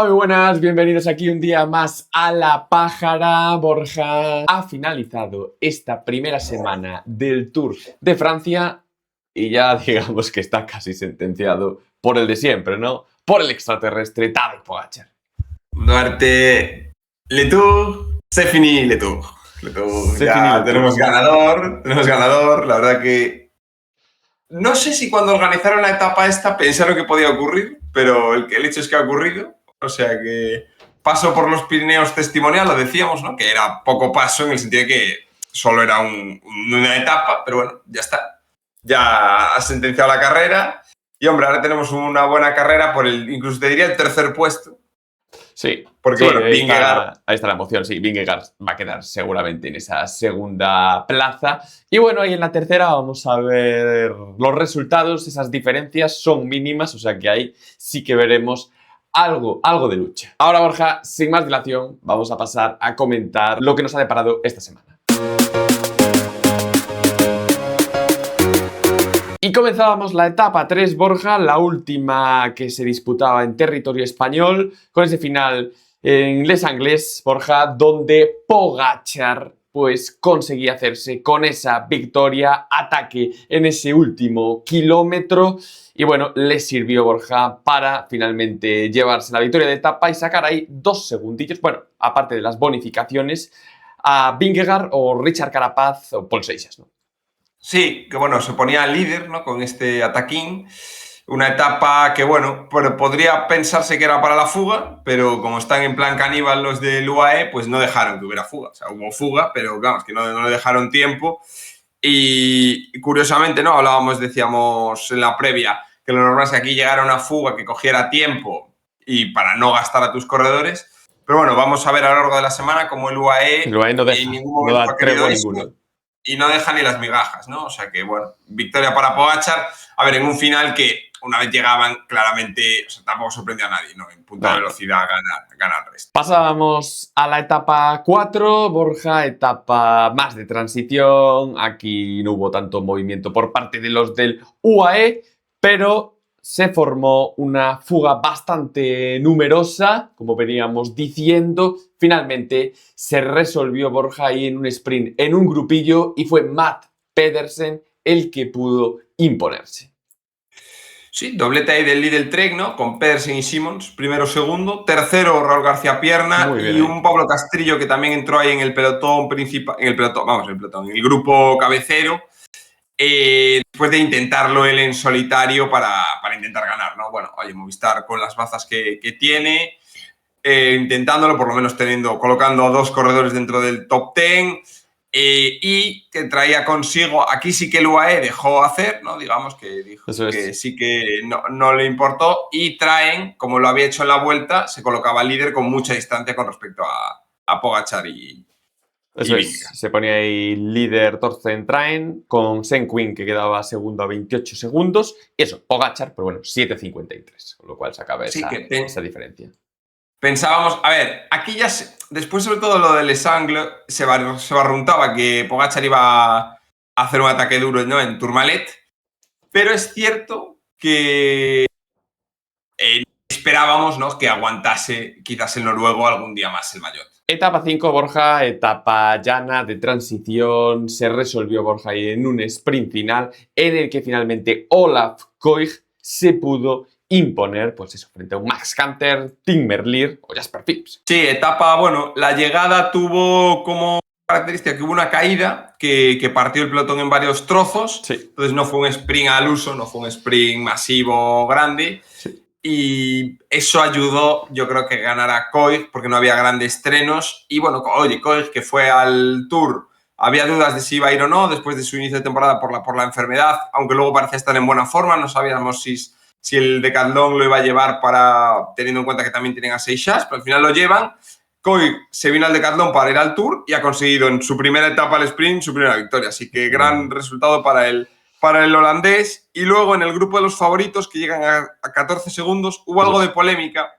Hola, muy buenas, bienvenidos aquí un día más a La Pájara. Borja ha finalizado esta primera semana del Tour de Francia y ya digamos que está casi sentenciado por el de siempre, ¿no? Por el extraterrestre Tadej Pogačar. Duarte, Le Tour, c'est fini Le Tour. Le Tour, C'est ya fini Le tenemos Tour. ganador, la verdad que no sé si cuando organizaron la etapa esta pensaron que podía ocurrir, pero el hecho es que ha ocurrido, o sea que paso por los Pirineos testimonial, lo decíamos, ¿no? Que era poco paso en el sentido de que solo era una etapa, pero bueno, ya está. Ya ha sentenciado la carrera y, hombre, ahora tenemos una buena carrera por incluso te diría el tercer puesto. Sí, porque sí, bueno, ahí está la emoción. Sí, Vingegaard va a quedar seguramente en esa segunda plaza. Y bueno, ahí en la tercera vamos a ver los resultados. Esas diferencias son mínimas, o sea que ahí sí que veremos algo de lucha. Ahora, Borja, sin más dilación, vamos a pasar a comentar lo que nos ha deparado esta semana. Y comenzábamos la etapa 3, Borja, la última que se disputaba en territorio español, con ese final en Les Anglais, Borja, donde Pogačar pues conseguía hacerse con esa victoria, ataque en ese último kilómetro y bueno, le sirvió, Borja, para finalmente llevarse la victoria de etapa y sacar ahí 2 segundillos, bueno, aparte de las bonificaciones, a Vingegaard o Richard Carapaz o Paul Seixas, ¿no? Sí, que bueno, se ponía líder, ¿no? Con este ataquín. Una etapa que, bueno, podría pensarse que era para la fuga, pero como están en plan caníbal los del UAE, pues no dejaron que hubiera fuga. O sea, hubo fuga, pero vamos, que no le dejaron tiempo. Y curiosamente, ¿no? Decíamos en la previa, que lo normal es que aquí llegara una fuga que cogiera tiempo y para no gastar a tus corredores. Pero bueno, vamos a ver a lo largo de la semana cómo el UAE No deja, en ningún no momento da ha querido tregua eso. ninguno. Y no deja ni las migajas, ¿no? O sea que, bueno, victoria para Pogačar. A ver, en un final que una vez llegaban, claramente, o sea, tampoco sorprendió a nadie, ¿no? En punto de velocidad gana el resto. Pasábamos a la etapa 4, Borja, etapa más de transición. Aquí no hubo tanto movimiento por parte de los del UAE, pero se formó una fuga bastante numerosa, como veníamos diciendo. Finalmente se resolvió, Borja, ahí en un sprint, en un grupillo, y fue Matt Pedersen el que pudo imponerse. Sí, doblete ahí del Lidl Trek, ¿no? Con Pedersen y Simmons, primero, segundo. Tercero, Raúl García Pierna y un Pablo Castrillo que también entró ahí en el pelotón principal, en el grupo cabecero. Después de intentarlo él en solitario para intentar ganar, ¿no? Bueno, oye, Movistar con las bazas que tiene, intentándolo, por lo menos colocando a 2 corredores dentro del top 10, y que traía consigo, aquí sí que el UAE dejó hacer, ¿no? Digamos que dijo que sí que no le importó, y traen, como lo había hecho en la vuelta, se colocaba líder con mucha distancia con respecto a Pogačar y Eso es, se ponía ahí líder Thorsten Traen con Senquin que quedaba segundo a 28 segundos y eso, Pogačar, pero bueno, 7.53, con lo cual se acaba esa diferencia. Pensábamos, a ver, aquí ya, después sobre todo lo del Les Anglais, se barruntaba que Pogačar iba a hacer un ataque duro, ¿no? En Tourmalet, pero es cierto que esperábamos, ¿no? Que aguantase quizás el noruego algún día más el maillot. Etapa 5, Borja, etapa llana de transición, se resolvió, Borja, ahí en un sprint final en el que finalmente Olaf Koig se pudo imponer, pues eso, frente a un Max Canter, Tim Merlier o Jasper Phillips. Sí, etapa, bueno, la llegada tuvo como característica que hubo una caída que partió el pelotón en varios trozos, sí. Entonces no fue un sprint al uso, no fue un sprint masivo grande, sí. Y eso ayudó, yo creo, que ganara Koig, porque no había grandes estrenos, y bueno, oye, Koig, que fue al Tour, había dudas de si iba a ir o no después de su inicio de temporada por la enfermedad, aunque luego parecía estar en buena forma, no sabíamos si el Decathlon lo iba a llevar teniendo en cuenta que también tienen a Seixas, pero al final lo llevan. Koig se vino al Decathlon para ir al Tour y ha conseguido en su primera etapa al sprint su primera victoria, así que gran resultado para el holandés. Y luego en el grupo de los favoritos, que llegan a 14 segundos, hubo algo de polémica,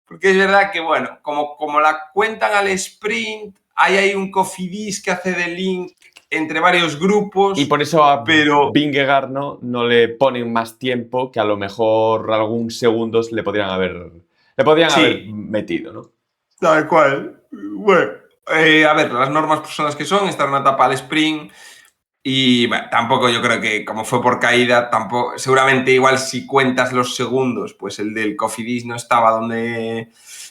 porque es verdad que, bueno, como la cuentan al sprint, hay ahí un cofidis que hace de link entre varios grupos. Y por eso a Vingegaard no le ponen más tiempo, que a lo mejor algunos segundos le podrían haber Le podían Sí. haber metido, ¿no? Tal cual. Bueno, a ver, las normas pues, son las que son. Esta era una etapa al sprint. Y bueno, tampoco yo creo que como fue por caída, tampoco, seguramente igual si cuentas los segundos, pues el del Cofidis no estaba donde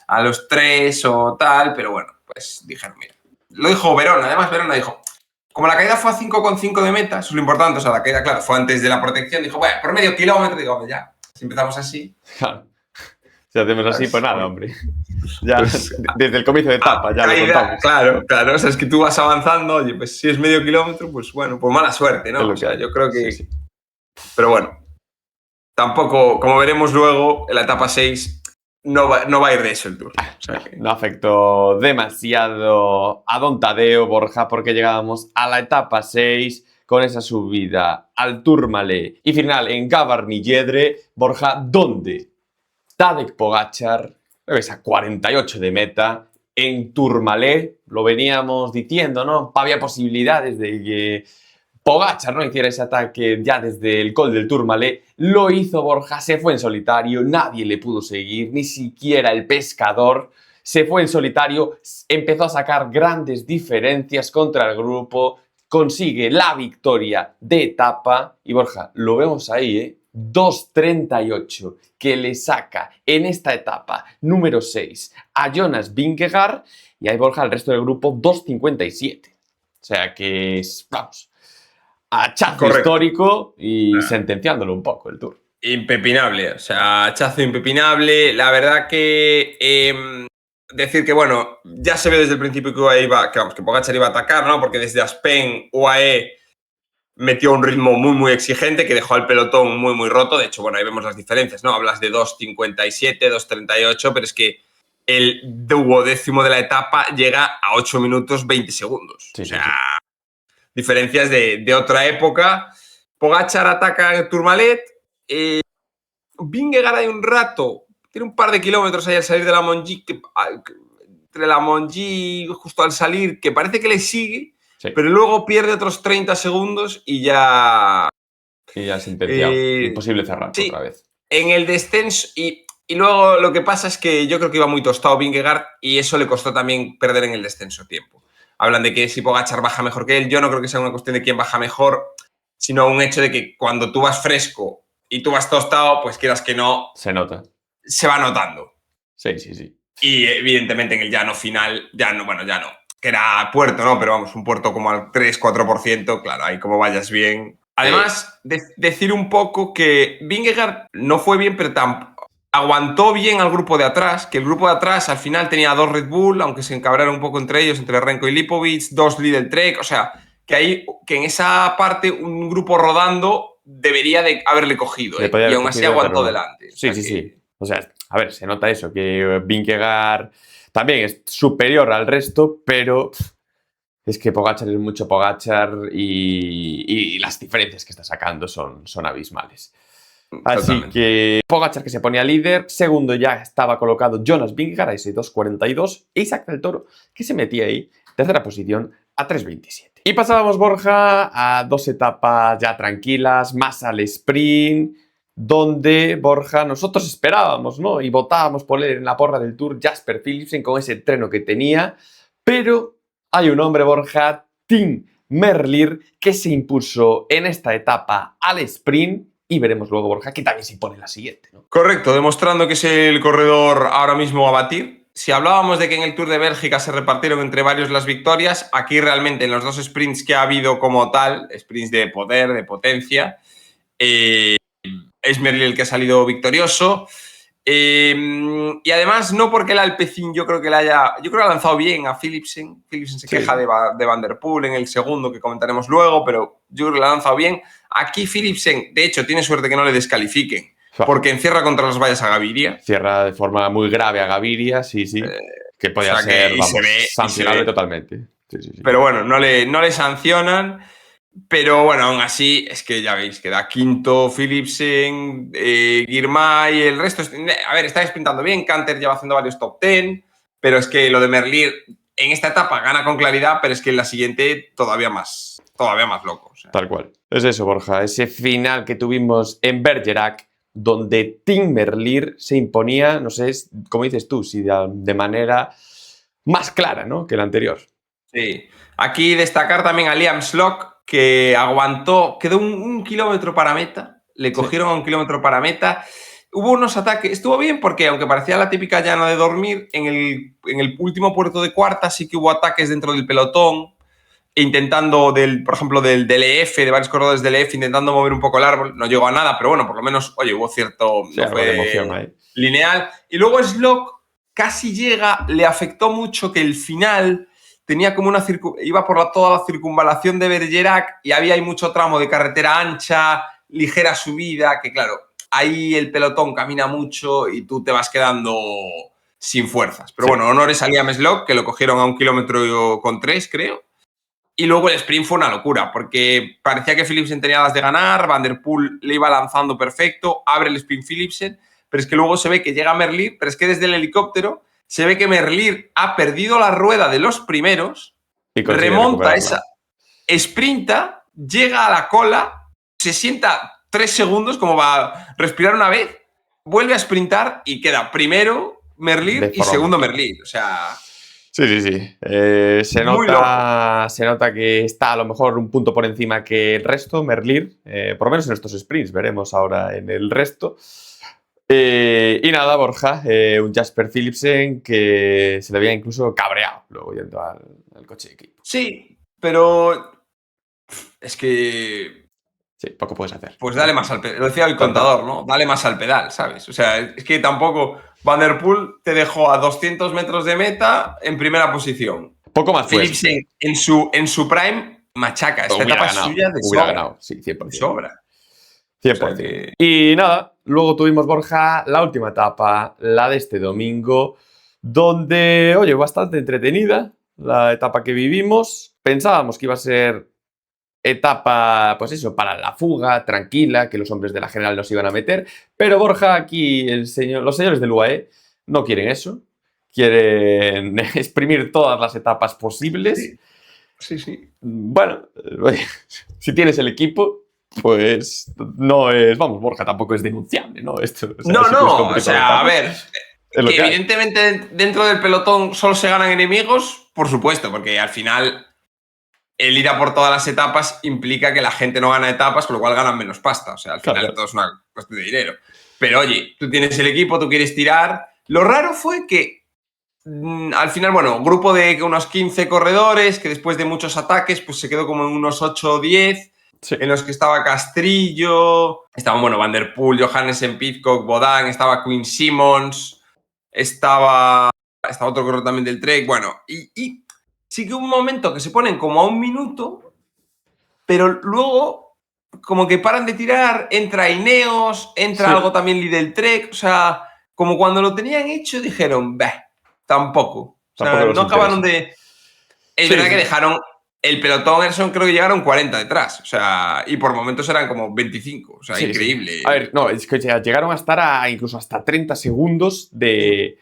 a los 3 o tal, pero bueno, pues dijeron, mira, lo dijo Verona, además Verona dijo, como la caída fue a 5,5 de meta, eso es lo importante, o sea, la caída, claro, fue antes de la protección, dijo, bueno, por medio kilómetro, digo, ya, si empezamos así. Claro. Si hacemos así, pues nada, hombre. Ya, Pues, desde el comienzo de etapa, ya lo caída, contamos. claro, o sea, es que tú vas avanzando, oye, pues si es medio kilómetro, pues bueno, pues mala suerte, ¿no? Es lo O sea, que hay. yo creo que... Sí. Pero bueno, tampoco, como veremos luego, en la etapa 6 no va a ir de eso el Tour. O sea que... No afectó demasiado a Don Tadeo, Borja, porque llegábamos a la etapa 6 con esa subida al Tourmalet y final en Gavarnie-Liedre, Borja, donde Tadej Pogačar, creo que es a 48 de meta, en Tourmalet, lo veníamos diciendo, ¿no? Había posibilidades de que Pogačar no hiciera ese ataque ya desde el Col del Tourmalet, lo hizo Borja, se fue en solitario, nadie le pudo seguir, ni siquiera el pescador, se fue en solitario, empezó a sacar grandes diferencias contra el grupo, consigue la victoria de etapa y Borja, lo vemos ahí, ¿eh? 2.38 que le saca en esta etapa número 6 a Jonas Vingegaard y ahí Borja el resto del grupo 2.57. O sea que es, vamos, hachazo Correcto. histórico y sentenciándolo un poco el Tour. Impepinable, o sea, hachazo impepinable. La verdad que decir que, bueno, ya se ve desde el principio que UAE iba, que Pogačar iba a atacar, ¿no? Porque desde Aspen, UAE metió un ritmo muy exigente que dejó al pelotón muy roto. De hecho, bueno, ahí vemos las diferencias, ¿no? Hablas de 2.57, 2.38, pero es que el duodécimo de la etapa llega a 8 minutos 20 segundos. Sí, o sea, diferencias de otra época. Pogačar ataca en Tourmalet. Vingegaard hay un rato, tiene un par de kilómetros ahí al salir de la Montjuïc, entre la Montjuïc justo al salir, que parece que le sigue, sí. pero luego pierde otros 30 segundos y ya... Y ya sentenciado. Imposible cerrar sí, otra vez. En el descenso... Y luego lo que pasa es que yo creo que iba muy tostado Vingegaard y eso le costó también perder en el descenso tiempo. Hablan de que si Pogačar baja mejor que él, yo no creo que sea una cuestión de quién baja mejor, sino un hecho de que cuando tú vas fresco y tú vas tostado, pues quieras que no... Se nota. Se va notando. Sí. Y evidentemente en el llano final, ya no, que era puerto, ¿no? Pero vamos, un puerto como al 3-4%, claro, ahí como vayas bien. Además, decir un poco que Vingegaard no fue bien, pero aguantó bien al grupo de atrás, que el grupo de atrás al final tenía 2 Red Bull, aunque se encabraron un poco entre ellos, entre Renko y Lipovic, 2 Lidl Trek, o sea, que en esa parte un grupo rodando debería de haberle cogido, ¿eh? Y aún así aguantó delante. Sí. O sea, a ver, se nota eso, que Vingegaard también es superior al resto, pero es que Pogačar es mucho Pogačar y las diferencias que está sacando son abismales. Así Totalmente. que Pogačar que se ponía líder, segundo ya estaba colocado Jonas Vingegaard a ese 2.42 e Isaac del Toro que se metía ahí, tercera posición a 3.27. Y pasábamos, Borja, a 2 etapas ya tranquilas, más al sprint, donde, Borja, nosotros esperábamos, ¿no? Y votábamos por él en la porra del Tour, Jasper Philipsen, con ese entreno que tenía, pero hay un hombre, Borja, Tim Merlier, que se impuso en esta etapa al sprint y veremos luego, Borja, que también se impone la siguiente, ¿no? Correcto, demostrando que es el corredor ahora mismo a batir. Si hablábamos de que en el Tour de Bélgica se repartieron entre varios las victorias, aquí realmente en los 2 sprints que ha habido como tal, sprints de poder, de potencia, es Merlier el que ha salido victorioso. Y además, no porque el Alpecin yo creo que ha lanzado bien a Philipsen. Philipsen se queja de Van der Poel en el segundo, que comentaremos luego, pero yo creo que lo ha lanzado bien. Aquí Philipsen, de hecho, tiene suerte que no le descalifiquen, porque encierra contra las vallas a Gaviria. Cierra de forma muy grave a Gaviria, sí. Que podía ser, sancionable totalmente. Sí. Pero bueno, no le sancionan. Pero bueno, aún así, es que ya veis, queda quinto Philipsen, Girmay, el resto... A ver, está sprintando bien, Canter lleva haciendo varios top 10, pero es que lo de Merlier en esta etapa gana con claridad, pero es que en la siguiente todavía más loco. O sea. Tal cual. Es eso, Borja, ese final que tuvimos en Bergerac, donde Tim Merlier se imponía, no sé, como dices tú, si de manera más clara, ¿no?, que la anterior. Sí. Aquí destacar también a Liam Slock, que aguantó, quedó un kilómetro para meta, le cogieron a un kilómetro para meta. Hubo unos ataques, estuvo bien porque aunque parecía la típica llana de dormir, en el último puerto de cuarta sí que hubo ataques dentro del pelotón, intentando, por ejemplo, del EF, de varios corredores del EF, intentando mover un poco el árbol. No llegó a nada, pero bueno, por lo menos, oye, hubo cierto, Sí, no algo de fue emoción ahí. lineal. Y luego Slock casi llega, le afectó mucho que el final tenía como iba por toda la circunvalación de Bergerac y había ahí mucho tramo de carretera ancha, ligera subida, que claro, ahí el pelotón camina mucho y tú te vas quedando sin fuerzas. Pero bueno, honores a Liam Slock, que lo cogieron a 1 kilómetro con 3, creo. Y luego el sprint fue una locura, porque parecía que Philipsen tenía las de ganar, Van der Poel le iba lanzando perfecto, abre el sprint Philipsen, pero es que luego se ve que llega Merlier, pero es que desde el helicóptero se ve que Merlier ha perdido la rueda de los primeros, Y consigue remonta recuperarla. esa, sprinta, llega a la cola, se sienta 3 segundos como va a respirar una vez, vuelve a sprintar y queda primero Merlier y segundo Merlier. O sea... Sí. Se muy loco. nota que está a lo mejor un punto por encima que el resto, Merlier, por lo menos en estos sprints, veremos ahora en el resto. Y nada, Borja, un Jasper Philipsen que se le había incluso cabreado luego yendo al coche de equipo. Sí, pero es que... Sí, poco puedes hacer. Pues dale más al pedal. Lo decía el contador, ¿no? Dale más al pedal, ¿sabes? O sea, es que tampoco Van der Poel te dejó a 200 metros de meta en primera posición. Poco más Philipsen en su prime machaca. Esta etapa es suya de hubiera sobra. ganado, sí, 100%. De sobra. 100%. O sea que... Y nada, luego tuvimos, Borja, la última etapa, la de este domingo, donde, oye, bastante entretenida la etapa que vivimos. Pensábamos que iba a ser etapa, pues eso, para la fuga, tranquila, que los hombres de la general nos iban a meter. Pero Borja, aquí los señores del UAE no quieren eso. Quieren exprimir todas las etapas posibles. Sí. Bueno, oye, si tienes el equipo, pues no es... Vamos, Borja tampoco es denunciable, ¿no? Esto, o sea, no, o sea, a ver... Que evidentemente dentro del pelotón solo se ganan enemigos, por supuesto, porque al final... El ir a por todas las etapas implica que la gente no gana etapas, con lo cual ganan menos pasta. O sea, al final todo es una cuestión de dinero. Pero oye, tú tienes el equipo, tú quieres tirar. Lo raro fue que al final, bueno, grupo de unos 15 corredores que después de muchos ataques, pues se quedó como en unos 8 o 10, en los que estaba Castrillo, estaban, bueno, Van der Poel, Johannessen, Pidcock, Bodán, estaba Quinn Simmons, estaba otro corredor también del Trek, bueno, y sí que hubo un momento que se ponen como a 1 minuto, pero luego como que paran de tirar, entra Ineos, entra algo también Lidl Trek, o sea, como cuando lo tenían hecho dijeron, tampoco. O sea, no acabaron de... Es verdad que dejaron el pelotón, creo que llegaron 40 detrás, o sea, y por momentos eran como 25, o sea, increíble. A ver, no, es que llegaron a estar incluso hasta 30 segundos de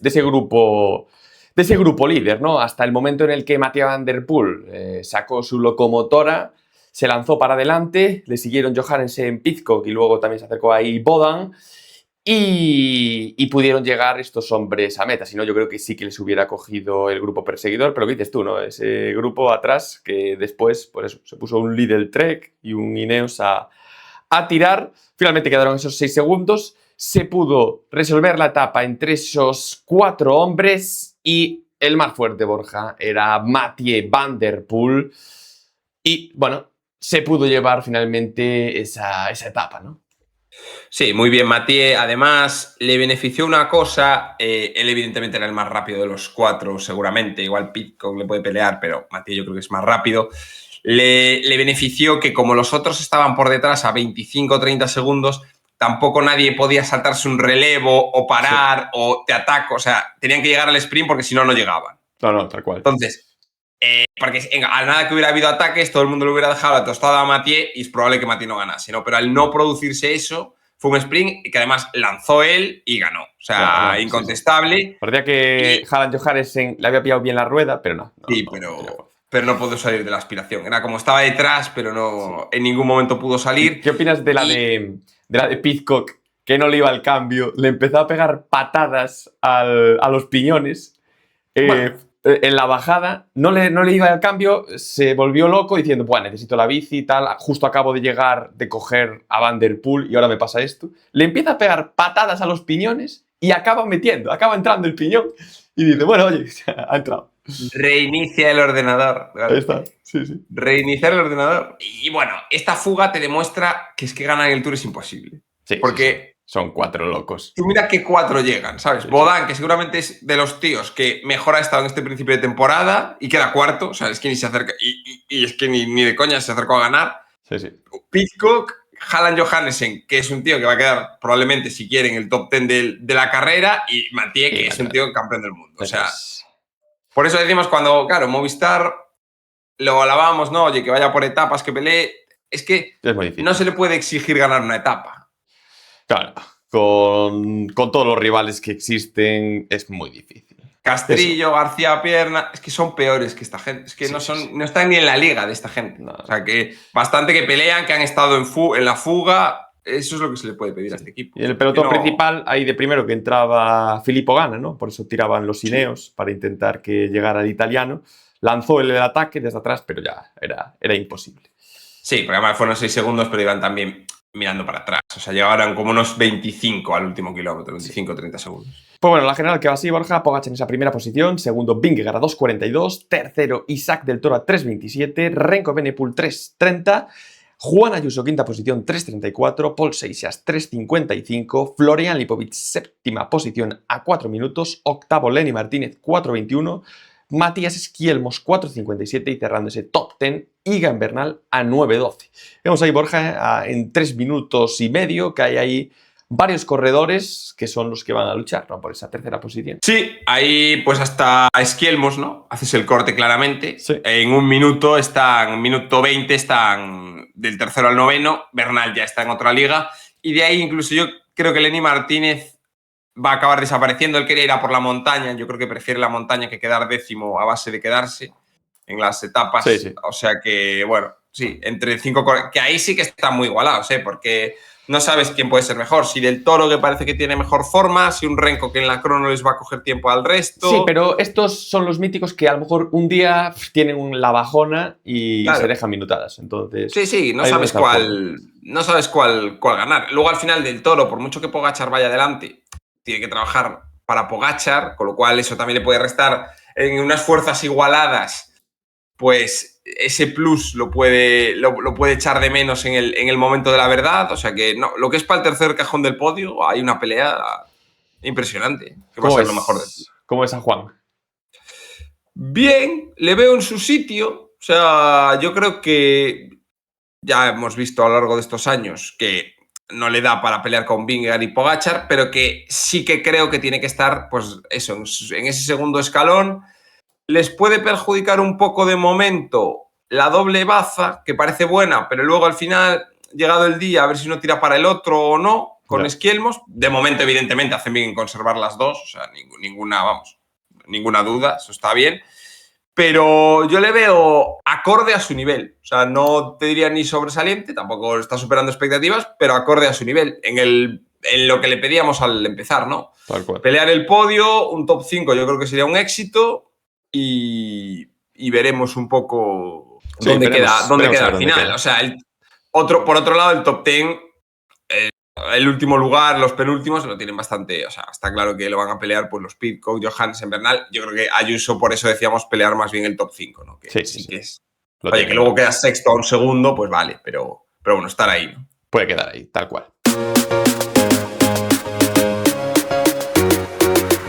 ese grupo... De ese grupo líder, ¿no? Hasta el momento en el que Mathieu Van der Poel sacó su locomotora, se lanzó para adelante, le siguieron Johannessen, Pidcock y luego también se acercó ahí Bodán y pudieron llegar estos hombres a meta. Si no, yo creo que sí que les hubiera cogido el grupo perseguidor, pero ¿qué dices tú, no? Ese grupo atrás que después, por eso, se puso un Lidl Trek y un Ineos a tirar. Finalmente quedaron esos 6 segundos. Se pudo resolver la etapa entre esos 4 hombres y el más fuerte, Borja, era Mathieu Van der Poel. Y, bueno, se pudo llevar finalmente esa etapa, ¿no? Sí, muy bien, Mathieu. Además, le benefició una cosa. Él, evidentemente, era el más rápido de los 4, seguramente. Igual Pidcock le puede pelear, pero Mathieu yo creo que es más rápido. Le benefició que, como los otros estaban por detrás a 25 o 30 segundos, tampoco nadie podía saltarse un relevo o parar o te ataco. O sea, tenían que llegar al sprint porque si no, no llegaban. No, tal cual. Entonces, porque a nada que hubiera habido ataques, todo el mundo le hubiera dejado la tostada a Mathieu y es probable que Mathieu no ganase, ¿no? Pero al no producirse eso, fue un sprint que además lanzó él y ganó. O sea, incontestable. Parecía que Johannessen le había pillado bien la rueda, pero no. Sí, pero pero no pudo salir de la aspiración. Era como estaba detrás, pero no en ningún momento pudo salir. ¿Qué opinas de la de Pidcock, que no le iba al cambio? Le empezó a pegar patadas a los piñones. Bueno. En la bajada no le iba al cambio, se volvió loco diciendo, bueno, necesito la bici y tal, justo acabo de llegar de coger a Van der Poel y ahora me pasa esto. Le empieza a pegar patadas a los piñones y acaba entrando el piñón y dice, bueno, oye, ha entrado. Reinicia el ordenador. Ahí está, sí. Reiniciar el ordenador. Y bueno, esta fuga te demuestra que es que ganar el Tour es imposible. Sí, porque... sí. Son 4 locos. Tú mira que 4 llegan, ¿sabes? Sí. Bodán, que seguramente es de los tíos que mejor ha estado en este principio de temporada y queda cuarto, o sea, es que ni se acerca, y es que ni de coña se acercó a ganar. Sí. Pidcock, Halland Johannessen, que es un tío que va a quedar probablemente, si quiere, en el top 10 de la carrera, y Mathieu, que es un tío campeón del mundo. O sea, por eso decimos cuando, claro, Movistar lo alabamos, ¿no? Oye, que vaya por etapas, que pelee. Es que no se le puede exigir ganar una etapa. Claro, con todos los rivales que existen es muy difícil. Castrillo, García Pierna, es que son peores que esta gente. Es que no están ni en la liga de esta gente. No. O sea, que bastante que pelean, que han estado en la fuga. Eso es lo que se le puede pedir a este equipo. Y en el pelotón principal, ahí de primero que entraba Filippo Ganna, ¿no? Por eso tiraban los Ineos para intentar que llegara el italiano. Lanzó el ataque desde atrás, pero ya era imposible. Sí, porque además fueron 6 segundos, pero iban también mirando para atrás. O sea, llegaron como unos 25 al último kilómetro, 25-30 segundos. Pues bueno, la general quedó así, Borja. Pogačar en esa primera posición, segundo Vingegaard a 2.42, tercero Isaac del Toro a 3.27, Renko Evenepoel 3.30, Juan Ayuso quinta posición 3.34, Paul Seixas 3.55, Florian Lipovic séptima posición a 4 minutos, octavo Lenny Martínez 4.21, Matías Esquielmos 4.57 y cerrando ese top 10, Egan Bernal a 9.12. Vemos ahí, Borja, en 3 minutos y medio, que hay ahí varios corredores que son los que van a luchar, ¿no? Por esa tercera posición. Sí, ahí pues hasta Esquielmos, ¿no? Haces el corte claramente. Sí. En un minuto 20 están del tercero al noveno, Bernal ya está en otra liga y de ahí incluso yo creo que Lenny Martínez va a acabar desapareciendo. Él quería ir a por la montaña. Yo creo que prefiere la montaña que quedar décimo a base de quedarse en las etapas. Sí. O sea que, bueno, sí, entre 5... Que ahí sí que están muy igualados, ¿eh? Porque no sabes quién puede ser mejor. Si Del Toro, que parece que tiene mejor forma, si un Renko que en la crono les va a coger tiempo al resto. Sí, pero estos son los míticos que a lo mejor un día tienen la bajona y se dejan minutadas. Entonces, sí, no sabes cuál ganar. Luego al final Del Toro, por mucho que Pogačar vaya adelante, tiene que trabajar para Pogačar, con lo cual eso también le puede restar en unas fuerzas igualadas, pues ese plus lo puede echar de menos en el momento de la verdad. O sea que no, lo que es para el tercer cajón del podio, hay una pelea impresionante. Que va a ser lo mejor de todo. ¿Cómo es a Juan? Bien, le veo en su sitio. O sea, yo creo que ya hemos visto a lo largo de estos años que no le da para pelear con Vingegaard y Pogačar, pero que sí que creo que tiene que estar, pues eso, en ese segundo escalón. Les puede perjudicar un poco de momento la doble baza, que parece buena, pero luego al final, llegado el día, a ver si uno tira para el otro o no, con Esquielmos. De momento, evidentemente, hacen bien en conservar las dos, o sea, ninguna duda, eso está bien. Pero yo le veo acorde a su nivel. O sea, no te diría ni sobresaliente, tampoco está superando expectativas, pero acorde a su nivel. En lo que le pedíamos al empezar, ¿no? Tal cual. Pelear el podio, un top 5 yo creo que sería un éxito y veremos un poco dónde queda al final. O sea, por otro lado, el top 10, el último lugar, los penúltimos, lo tienen bastante. O sea, está claro que lo van a pelear pues los Pidcock, Johannessen, Bernal. Yo creo que Ayuso, por eso decíamos pelear más bien el top 5, ¿no? Que sí que es. Oye, que luego queda sexto a un segundo, pues vale, pero bueno, estar ahí, ¿no? Puede quedar ahí, tal cual.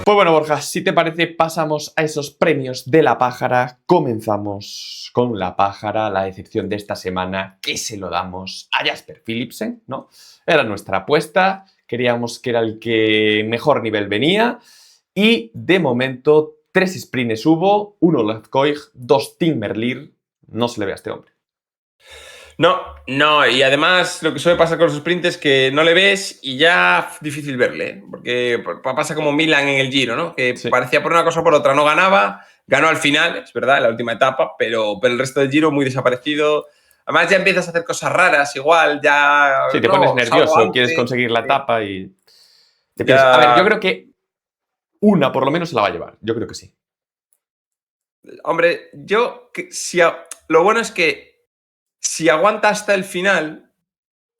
Pues bueno, Borja, si te parece, pasamos a esos premios de la pájara. Comenzamos con la pájara, la decepción de esta semana, que se lo damos a Jasper Philipsen, ¿no? Era nuestra apuesta, queríamos que era el que mejor nivel venía y de momento 3 sprints hubo, 1 Lefkoig, 2 Tim Merlier, no se le ve a este hombre. No, y además lo que suele pasar con los sprints es que no le ves y ya difícil verle, ¿eh? Porque pasa como Milan en el Giro, ¿no? Que parecía por una cosa o por otra, no ganaba, Ganó al final, es verdad, en la última etapa, pero el resto del Giro muy desaparecido. Además ya empiezas a hacer cosas raras, igual, ya... Sí, te pones nervioso, quieres conseguir la etapa y... te piensas. Ya... A ver, yo creo que una por lo menos se la va a llevar. Yo creo que sí. Hombre, lo bueno es que si aguanta hasta el final,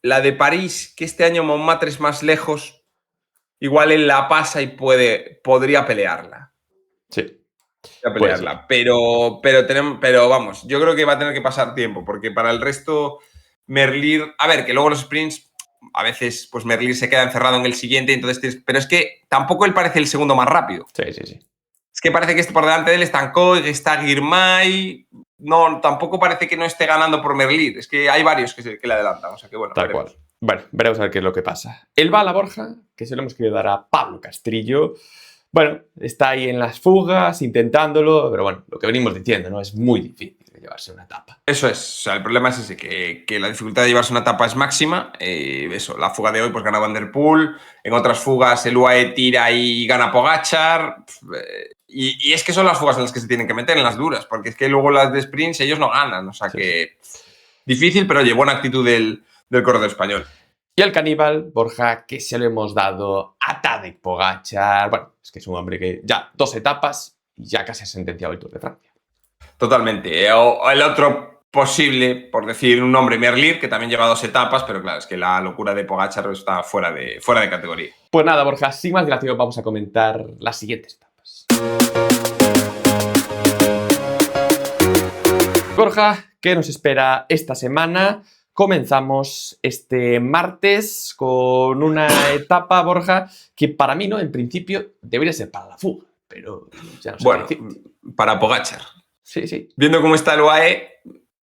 la de París, que este año Montmartre es más lejos, igual él la pasa y podría pelearla. Sí. Pelearla. Pero vamos, yo creo que va a tener que pasar tiempo, porque para el resto, Merlier. A ver, que luego los sprints, a veces, pues Merlier se queda encerrado en el siguiente, entonces pero es que tampoco él parece el segundo más rápido. Sí. Es que parece que por delante de él están Koig, está Girmay. No, tampoco parece que no esté ganando por Merlier. Es que hay varios que le adelantan. O sea que bueno. Tal cual. Bueno, veremos a ver qué es lo que pasa. El Bala Borja, que se lo hemos querido dar a Pablo Castrillo. Bueno, está ahí en las fugas, intentándolo, pero bueno, lo que venimos diciendo, ¿no? Es muy difícil llevarse una etapa. Eso es, o sea, el problema es ese, que la dificultad de llevarse una etapa es máxima. Eso, la fuga de hoy, pues gana Van der Poel. En otras fugas, el UAE tira y gana Pogačar. Y es que son las fugas en las que se tienen que meter, en las duras, porque es que luego las de sprints ellos no ganan. O sea que difícil, pero oye, buena actitud del corredor español. Y al caníbal, Borja, que se lo hemos dado a Tadej Pogačar. Bueno, es que es un hombre que ya 2 etapas y ya casi ha sentenciado el Tour de Francia. Totalmente. O el otro posible, por decir un nombre, Merlier, que también lleva 2 etapas, pero claro, es que la locura de Pogačar está fuera de categoría. Pues nada, Borja, sin más dilación vamos a comentar las siguientes etapas. Borja, ¿qué nos espera esta semana? Comenzamos este martes con una etapa, Borja, que para mí, ¿no? En principio debería ser para la fuga, pero ya no sé. Bueno, para Pogačar. Sí. Viendo cómo está el UAE,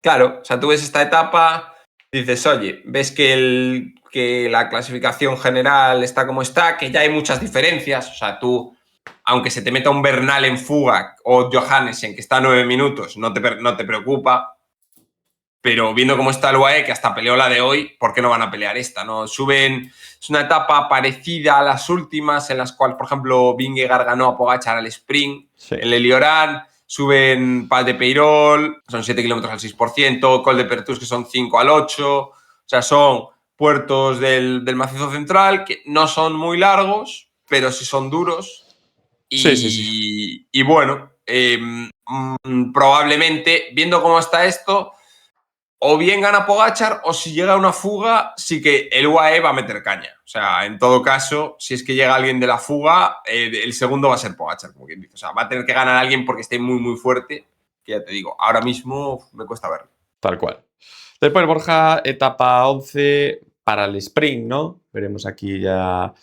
claro, o sea, tú ves esta etapa, dices, oye, ves que la clasificación general está como está, que ya hay muchas diferencias, o sea, tú, aunque se te meta un Bernal en fuga o Johannesen, que está a 9 minutos, no te preocupa. Pero viendo cómo está el UAE, que hasta peleó la de hoy, ¿por qué no van a pelear esta? ¿No? Suben, es una etapa parecida a las últimas, en las cuales, por ejemplo, Vingegaard ganó a Pogačar al sprint, en el Lioran, suben Pas de Peirol, son 7 kilómetros al 6%, Col de Pertús, que son 5 al 8, o sea, son puertos del macizo central, que no son muy largos, pero sí son duros. Y bueno, probablemente, viendo cómo está esto, o bien gana Pogačar, o si llega una fuga, sí que el UAE va a meter caña. O sea, en todo caso, si es que llega alguien de la fuga, el segundo va a ser Pogačar, como quien dice. O sea, va a tener que ganar a alguien porque esté muy, muy fuerte, que ya te digo, ahora mismo me cuesta verlo. Tal cual. Después, Borja, etapa 11 para el sprint, ¿no? Veremos aquí ya a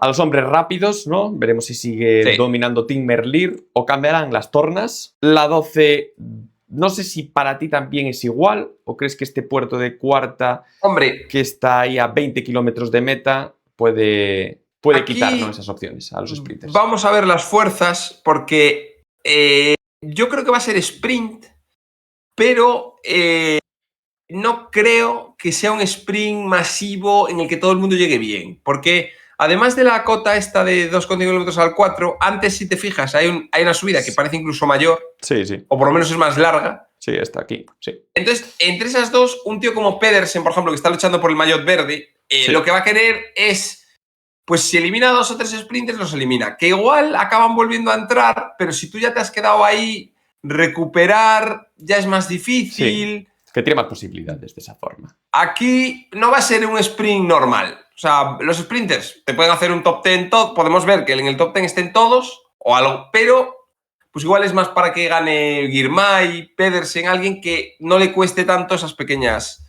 los hombres rápidos, ¿no? Veremos si sigue dominando Team Merlier o cambiarán las tornas. La 12... No sé si para ti también es igual o crees que este puerto de cuarta, que está ahí a 20 kilómetros de meta, puede quitarnos esas opciones a los sprinters. Vamos a ver las fuerzas porque yo creo que va a ser sprint, pero no creo que sea un sprint masivo en el que todo el mundo llegue bien, porque además de la cota esta de 2,5 kilómetros al 4, antes, si te fijas, hay una subida que parece incluso mayor. Sí. O por lo menos es más larga. Sí, está aquí. Sí. Entonces, entre esas dos, un tío como Pedersen, por ejemplo, que está luchando por el maillot verde, lo que va a querer es, pues si elimina 2 o 3 sprinters, los elimina. Que igual acaban volviendo a entrar, pero si tú ya te has quedado ahí, recuperar ya es más difícil. Sí. Que tiene más posibilidades de esa forma. Aquí no va a ser un sprint normal. O sea, los sprinters te pueden hacer un top 10, podemos ver que en el top 10 estén todos o algo, pero pues igual es más para que gane Girmay, Pedersen, alguien que no le cueste tanto esas pequeñas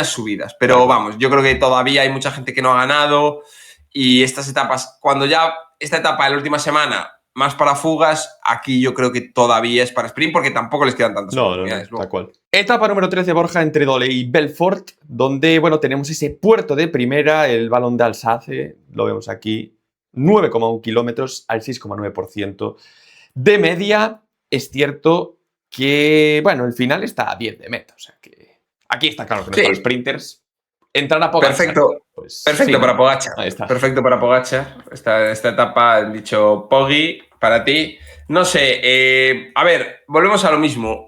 subidas. Pero vamos, yo creo que todavía hay mucha gente que no ha ganado y estas etapas, cuando ya esta etapa de la última semana, más para fugas, aquí yo creo que todavía es para sprint porque tampoco les quedan tantas oportunidades. No, tal cual. Etapa número 13, Borja, entre Dole y Belfort, donde, bueno, tenemos ese puerto de primera, el Balón de Alsace, lo vemos aquí, 9,1 kilómetros al 6,9% de media. Es cierto que, bueno, el final está a 10 de meta, o sea que aquí está claro que no es para sprinters. Entrar a Pogačar. Perfecto para Pogačar. Ahí está. Perfecto para Pogačar. Esta etapa han dicho Poggi, Para ti, no sé, a ver, volvemos a lo mismo.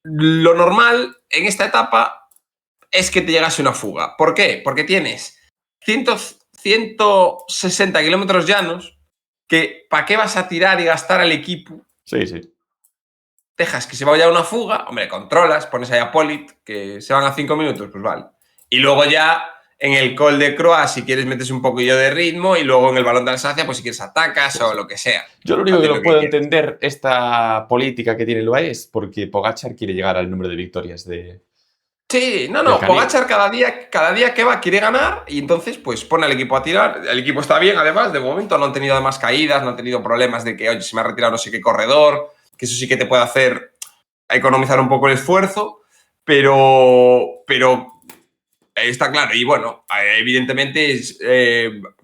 Lo normal en esta etapa es que te llegase una fuga. ¿Por qué? Porque tienes 160 kilómetros llanos que ¿para qué vas a tirar y gastar al equipo? Sí, sí. Dejas que se vaya una fuga, hombre, controlas, pones ahí a Polit, que se van a 5 minutos, pues vale. Y luego ya en el Col de Croix, si quieres, metes un poquillo de ritmo y luego en el Balón de Alsacia, pues si quieres atacas o lo que sea. Yo lo único que Haces no puedo quieras. entender esta política que tiene el UAE es porque Pogačar quiere llegar al número de victorias de... Sí, no, del Canib. Pogačar cada día que va quiere ganar y entonces pues pone al equipo a tirar. El equipo está bien, además, de momento no han tenido además caídas, no han tenido problemas de que, oye, se me ha retirado no sé qué corredor, que eso sí que te puede hacer economizar un poco el esfuerzo, pero está claro. Y bueno, evidentemente es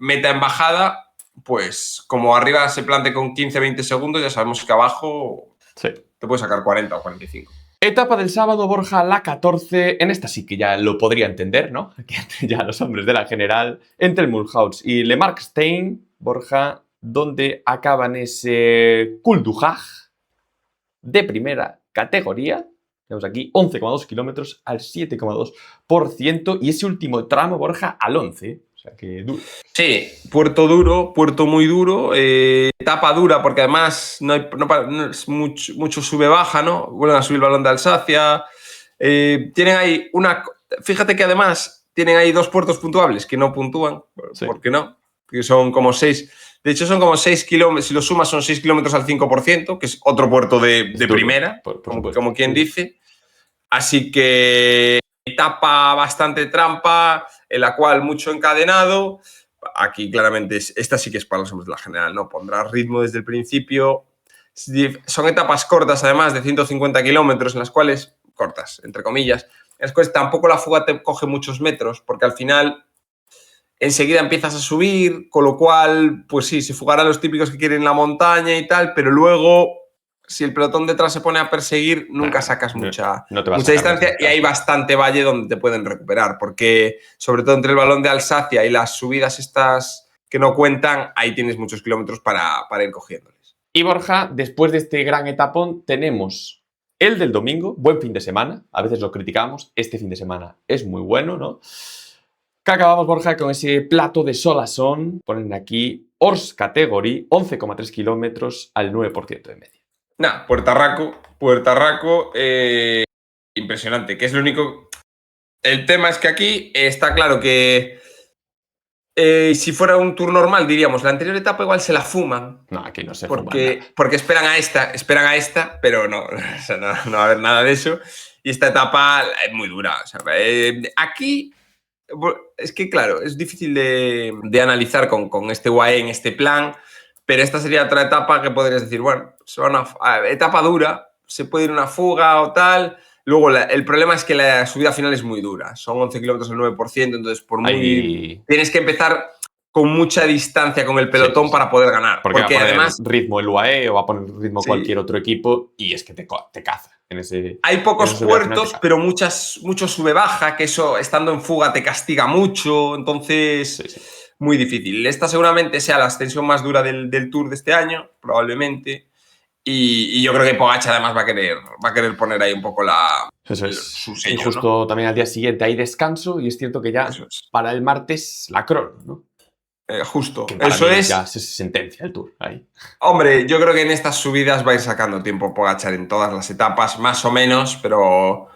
meta en bajada, pues como arriba se plante con 15-20 segundos, ya sabemos que abajo Sí. te puede sacar 40 o 45. Etapa del sábado, Borja, la 14. En esta sí que ya lo podría entender, ¿no? Que ya los hombres de la general, entre el Mulhouse y Le Markstein, Borja, donde acaban ese Cul du Hag de primera categoría. Tenemos aquí 11,2 kilómetros al 7,2% y ese último tramo, Borja, al 11%. O sea que duro. Sí, puerto duro, puerto muy duro, etapa dura porque además no es mucho sube-baja, ¿no? Vuelven a subir el Balón de Alsacia. Tienen ahí fíjate que además tienen ahí 2 puertos puntuables que no puntúan, Sí. ¿por qué no? Que son como 6, de hecho son como 6 kilómetros, si lo sumas son 6 kilómetros al 5%, que es otro puerto de Duro, primera, por supuesto. como quien dice. Así que etapa bastante trampa, en la cual mucho encadenado. Aquí claramente esta sí que es para los hombres de la general, ¿no? Pondrá ritmo desde el principio. Son etapas cortas, además, de 150 kilómetros, en las cuales, cortas, entre comillas, en las cuales tampoco la fuga te coge muchos metros, porque al final enseguida empiezas a subir, con lo cual, pues sí, se fugarán los típicos que quieren la montaña y tal, pero luego, si el pelotón detrás se pone a perseguir, nunca sacas mucha distancia y hay bastante valle donde te pueden recuperar, porque sobre todo entre el Balón de Alsacia y las subidas estas que no cuentan, ahí tienes muchos kilómetros para ir cogiéndoles. Y Borja, después de este gran etapón, tenemos el del domingo, buen fin de semana, a veces lo criticamos, este fin de semana es muy bueno, ¿no? Que acabamos, Borja, con ese plato de Solasson, ponen aquí Horse Category, 11,3 kilómetros al 9% de media. Nah, Puertarraco, impresionante, que es lo único... El tema es que aquí está claro que si fuera un tour normal, diríamos, la anterior etapa igual se la fuman. No, aquí no se fuman nada. Porque esperan a esta, pero no, o sea, no va a haber nada de eso. Y esta etapa es muy dura. O sea, aquí, es que claro, es difícil de analizar con este UAE en este plan, pero esta sería otra etapa que podrías decir, bueno, etapa dura, se puede ir una fuga o tal. Luego, el problema es que la subida final es muy dura. Son 11 kilómetros al 9%, entonces tienes que empezar con mucha distancia con el pelotón para poder ganar. Porque va a poner además ritmo el UAE o va a poner ritmo cualquier otro equipo y es que te caza. Hay pocos puertos, pero mucho sube-baja, que eso estando en fuga te castiga mucho, entonces muy difícil. Esta seguramente sea la ascensión más dura del Tour de este año, probablemente. Y yo creo que Pogačar además va a querer poner ahí un poco su sello. Y justo ¿no? También al día siguiente hay descanso y es cierto que ya para el martes la crono, ¿no? Justo. Que para mí ya se sentencia el Tour ahí. Hombre, yo creo que en estas subidas va a ir sacando tiempo Pogačar en todas las etapas, más o menos, pero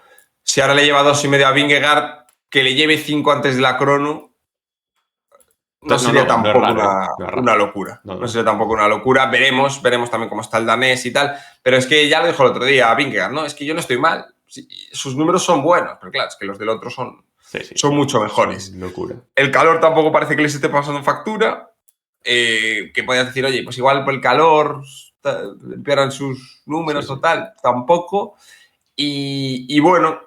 si ahora le lleva 2,5 a Vingegaard, que le lleve 5 antes de la crono, no sería tampoco una locura. No sería tampoco una locura. Veremos también cómo está el danés y tal. Pero es que ya lo dijo el otro día a Vingegaard, ¿no? Es que yo no estoy mal. Sus números son buenos, pero claro, es que los del otro son mucho mejores. Locura. El calor tampoco parece que les esté pasando factura. Que podías decir, oye, pues igual por el calor empeoran sus números o tal. Tampoco. Y bueno,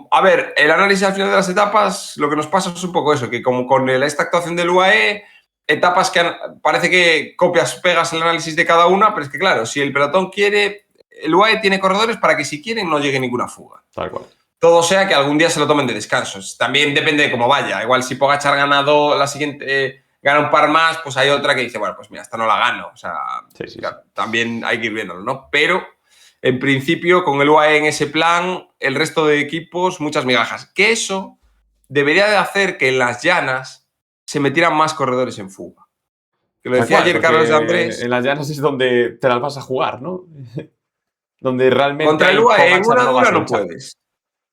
a ver, el análisis al final de las etapas, lo que nos pasa es un poco eso, que como con esta actuación del UAE, etapas que parece que copias, pegas el análisis de cada una, pero es que claro, si el pelotón quiere, el UAE tiene corredores para que si quieren no llegue ninguna fuga. Tal cual. Todo sea que algún día se lo tomen de descansos. También depende de cómo vaya. Igual si Pogačar ha ganado la siguiente gana un par más, pues hay otra que dice, bueno, pues mira, esta no la gano. O sea, Sí. también hay que ir viéndolo, ¿no? Pero, en principio, con el UAE en ese plan, el resto de equipos, muchas migajas. Que eso debería de hacer que en las llanas se metieran más corredores en fuga. Que lo Tal decía cual, ayer porque Carlos de Andrés. en las llanas es donde te las vas a jugar, ¿no? Donde realmente Contra el ahí UAE en Pogačar una no vas dura a no luchar. puedes.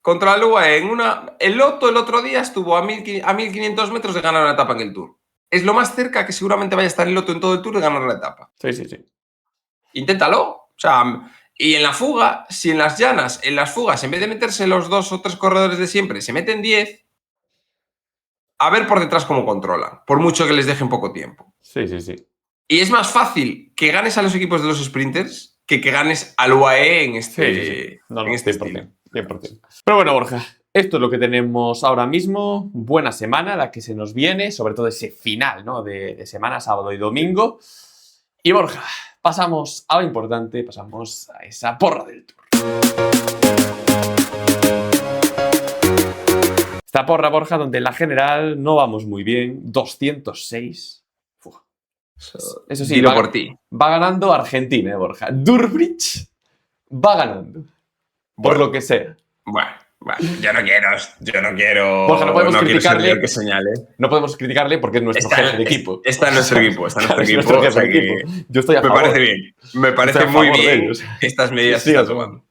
Contra el UAE en una... El Lotto el otro día estuvo a 1500 metros de ganar una etapa en el Tour. Es lo más cerca que seguramente vaya a estar el Lotto en todo el Tour de ganar la etapa. Sí. Inténtalo. O sea, y en la fuga, si en las llanas, en las fugas, en vez de meterse los 2 o 3 corredores de siempre, se meten 10, a ver por detrás cómo controlan, por mucho que les dejen poco tiempo. Sí. Y es más fácil que ganes a los equipos de los sprinters que ganes al UAE en Sí. No, en este estilo. 100%. Pero bueno, Borja, esto es lo que tenemos ahora mismo. Buena semana la que se nos viene, sobre todo ese final, ¿no? De semana, sábado y domingo. Y Borja, pasamos a lo importante, pasamos a esa porra del Tour. Esta porra, Borja, donde en la general no vamos muy bien, 206. Uf. Eso sí, Dilo por ti. va ganando Argentina, Borja. Durbric va ganando. Por Bueno. lo que sea. Bueno, yo no quiero. Borja, no podemos quiero ser criticarle. yo el que señale. No podemos criticarle porque es nuestro jefe de equipo. Está en nuestro equipo. Está en nuestro Es equipo. nuestro O jefe sea de equipo. Yo estoy a me favor. parece bien. Me parece Estoy a muy favor de bien ellos. estas medidas que Sí, está tomando.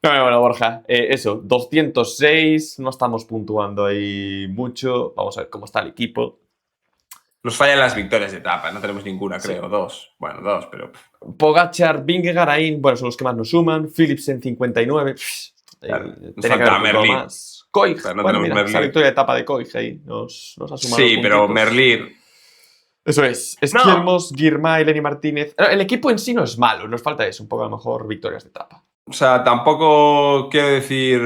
Bueno, Borja, eso, 206, no estamos puntuando ahí mucho. Vamos a ver cómo está el equipo. Nos fallan las victorias de etapa, no tenemos ninguna, creo. Sí. 2. Bueno, 2, pero. Pogačar, Vingegaard, ahí, bueno, son los que más nos suman. Philipsen 59. Claro, nos Tenía que falta haber puntuado Merlier. más. Koig, Claro, no bueno, tenemos mira, Merlier. esa victoria de etapa de Koig ahí nos ha sumado. Sí, pero puntitos. Merlier. Eso es. Esquielmos, Girmay, Lenny Martínez. El equipo en sí no es malo, nos falta eso, un poco a lo mejor victorias de etapa. O sea, tampoco quiero decir.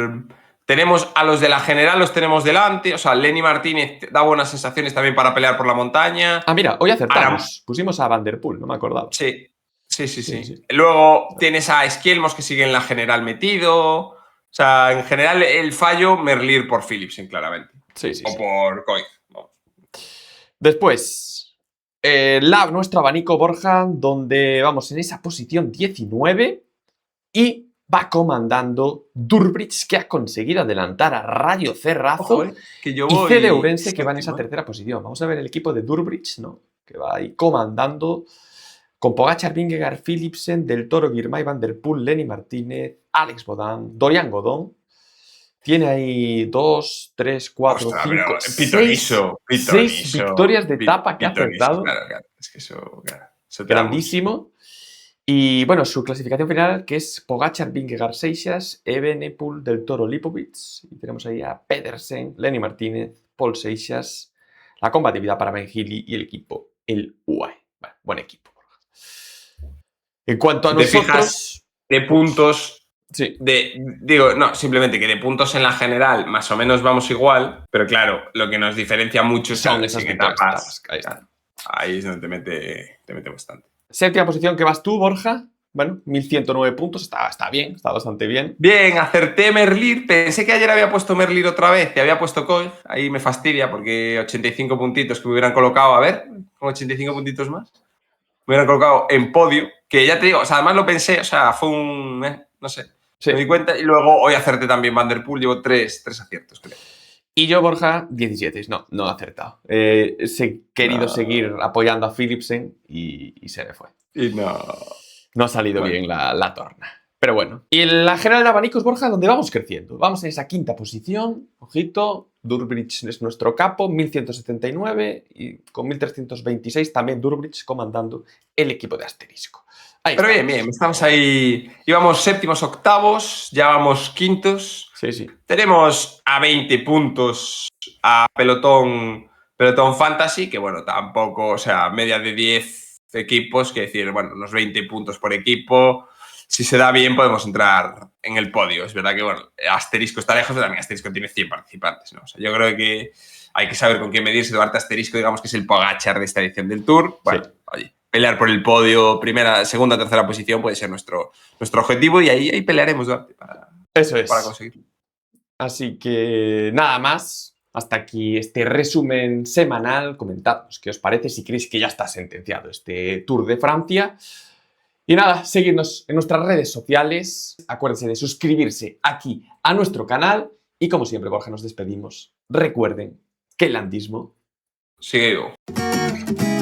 Tenemos a los de la general, los tenemos delante. O sea, Lenny Martínez da buenas sensaciones también para pelear por la montaña. Ah, mira, hoy acertamos. Pusimos a Van der Poel, no me acordaba. Sí. Luego tienes a Esquielmos que sigue en la general metido. O sea, en general el fallo Merlier por Philipsen, claramente. Sí. O por Koig. No. Después, nuestro abanico, Borja, donde vamos en esa posición 19 y va comandando Durbric, que ha conseguido adelantar a Rayo Cerrazo. Ojo, que yo y voy CD Ourense, que va en esa séptimo. tercera posición. Vamos a ver el equipo de Durbric, ¿no? Que va ahí comandando con Pogačar, Vingegaard, Philipsen, Del Toro, Girmay, Van der Poel, Lenny Martínez, Alex Bodán, Dorian Godón. Tiene ahí 2, 3, 4, 5, 6 victorias de etapa que ha acertado. Claro. Es que eso grandísimo. Y bueno, su clasificación final, que es Pogačar, Vingegaard, Seixas, Evenepoel, Del Toro, Lipovic. Y tenemos ahí a Pedersen, Lenny Martínez, Paul Seixas, la combatividad para Ben Healy y el equipo, el UAE. Bueno, buen equipo. En cuanto a nosotros... fijas de puntos... Sí. Simplemente que de puntos en la general más o menos vamos igual, pero claro, lo que nos diferencia mucho son esas etapas. Ahí es donde te mete bastante. Séptima posición que vas tú, Borja. Bueno, 1109 puntos, está bien, está bastante bien. Bien, acerté Merlier. Pensé que ayer había puesto Merlier otra vez, te había puesto Koig. Ahí me fastidia porque 85 puntitos que me hubieran colocado, a ver, con 85 puntitos más, me hubieran colocado en podio, que ya te digo, o sea, además lo pensé, o sea, fue un, no sé, me di cuenta y luego hoy acerté también Van der Poel, llevo 3 aciertos, creo. Y yo, Borja, 17. No he acertado. He querido seguir apoyando a Philipsen y se me fue. Y no ha salido bien la torna. Pero bueno. Y en la general de abanicos, Borja, donde vamos creciendo. Vamos en esa quinta posición. Ojito. Durbric es nuestro capo, 1179. Y con 1326 también Durbric comandando el equipo de asterisco. Pero bien, estamos ahí. Íbamos séptimos, octavos, ya vamos quintos. Sí. Tenemos a 20 puntos a pelotón fantasy, que bueno, tampoco, o sea, media de 10 equipos, que decir, bueno, unos 20 puntos por equipo. Si se da bien, podemos entrar en el podio. Es verdad que, bueno, Asterisco está lejos, pero también Asterisco tiene 100 participantes, ¿no? O sea, yo creo que hay que saber con quién medirse. Duarte Asterisco, digamos que es el Pogačar de esta edición del Tour. Bueno, sí. Oye, pelear por el podio, primera, segunda, tercera posición puede ser nuestro objetivo y ahí pelearemos, Duarte, para conseguirlo. Así que nada más. Hasta aquí este resumen semanal. Comentadnos qué os parece, si creéis que ya está sentenciado este Tour de Francia. Y nada, seguidnos en nuestras redes sociales. Acuérdense de suscribirse aquí a nuestro canal. Y como siempre, Borja, nos despedimos. Recuerden que el landismo sigue vivo.